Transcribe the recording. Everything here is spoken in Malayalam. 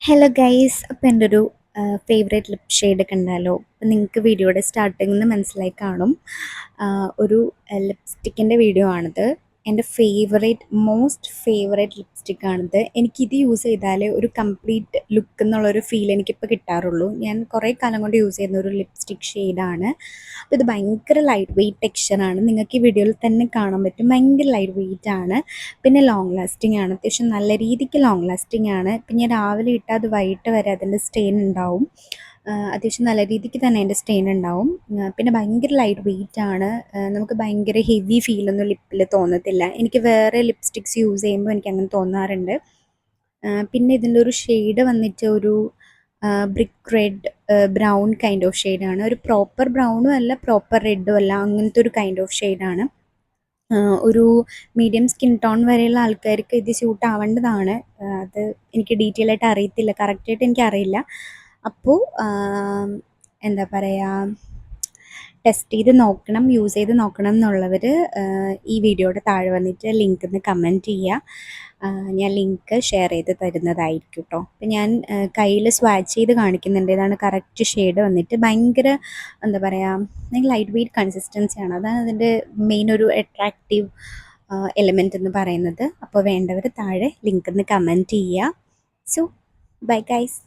ഹലോ ഗൈസ്, അപ്പോൾ എൻ്റെ ഒരു ഫേവറേറ്റ് ലിപ് ഷെയ്ഡ് കണ്ടാലോ? അപ്പോൾ നിങ്ങൾക്ക് വീഡിയോയുടെ സ്റ്റാർട്ടിങ്ങിൽ നിന്ന് മനസ്സിലായി കാണും. ഒരു ലിപ്സ്റ്റിക്കിൻ്റെ വീഡിയോ ആണിത്. എൻ്റെ മോസ്റ്റ് ഫേവറേറ്റ് ലിപ്സ്റ്റിക്കാണിത്. എനിക്കിത് യൂസ് ചെയ്താലേ ഒരു കംപ്ലീറ്റ് ലുക്ക് എന്നുള്ളൊരു ഫീൽ എനിക്കിപ്പോൾ കിട്ടാറുള്ളൂ. ഞാൻ കുറേ കാലം കൊണ്ട് യൂസ് ചെയ്യുന്ന ഒരു ലിപ്സ്റ്റിക് ഷെയ്ഡാണ്. അപ്പോൾ ഇത് ഭയങ്കര ലൈറ്റ് വെയ്റ്റ് ടെക്സ്ചറാണ്. നിങ്ങൾക്ക് ഈ വീഡിയോയിൽ തന്നെ കാണാൻ പറ്റും. ഭയങ്കര ലൈറ്റ് വെയ്റ്റ് ആണ്. പിന്നെ ലോങ് ലാസ്റ്റിംഗ് ആണ്. അത്യാവശ്യം നല്ല രീതിക്ക് ലോങ് ലാസ്റ്റിംഗ് ആണ്. പിന്നെ രാവിലെ ഇട്ടാൽ അത് വൈകിട്ട് വരെ അതിൻ്റെ സ്റ്റെയിൻ ഉണ്ടാവും. അത്യാവശ്യം നല്ല രീതിക്ക് തന്നെ അതിൻ്റെ സ്റ്റെയിൻ ഉണ്ടാവും. പിന്നെ ഭയങ്കര ലൈറ്റ് വെയ്റ്റ് ആണ്. നമുക്ക് ഭയങ്കര ഹെവി ഫീലൊന്നും ലിപ്പിൽ തോന്നത്തില്ല. എനിക്ക് വേറെ ലിപ്സ്റ്റിക്സ് യൂസ് ചെയ്യുമ്പോൾ എനിക്ക് അങ്ങനെ തോന്നാറുണ്ട്. പിന്നെ ഇതിൻ്റെ ഒരു ഷെയ്ഡ് വന്നിട്ട് ഒരു brick red brown kind of ഷെയ്ഡാണ്. ഒരു പ്രോപ്പർ ബ്രൗണും അല്ല പ്രോപ്പർ റെഡും അല്ല, അങ്ങനത്തെ ഒരു കൈൻഡ് ഓഫ് ഷെയ്ഡാണ്. ഒരു മീഡിയം സ്കിൻ ടോൺ വരെയുള്ള ആൾക്കാർക്ക് ഇത് സ്യൂട്ട് ആവേണ്ടതാണ്. അത് എനിക്ക് ഡീറ്റെയിൽ ആയിട്ട് അറിയത്തില്ല, കറക്റ്റായിട്ട് എനിക്കറിയില്ല. അപ്പോൾ എന്താ പറയുക, ടെസ്റ്റ് ചെയ്ത് നോക്കണം, യൂസ് ചെയ്ത് നോക്കണം എന്നുള്ളവർ ഈ വീഡിയോയുടെ താഴെ വന്നിട്ട് ലിങ്ക് ഒന്ന് കമൻറ്റ് ചെയ്യുക. ഞാൻ ലിങ്ക് ഷെയർ ചെയ്ത് തരുന്നതായിരിക്കും കേട്ടോ. അപ്പം ഞാൻ കയ്യിൽ സ്വാച്ച് ചെയ്ത് കാണിക്കുന്നുണ്ട്. ഇതാണ് കറക്റ്റ് ഷെയ്ഡ് വന്നിട്ട്. ഭയങ്കര എന്താ പറയുക, ഭയങ്കര ലൈറ്റ് വെയ്റ്റ് കൺസിസ്റ്റൻസിയാണ്. അതാണ് അതിൻ്റെ മെയിൻ ഒരു അട്രാക്റ്റീവ് എലമെൻ്റ് എന്ന് പറയുന്നത്. അപ്പോൾ വേണ്ടവർ താഴെ ലിങ്ക് ഒന്ന് കമൻറ്റ് ചെയ്യുക. So bye guys.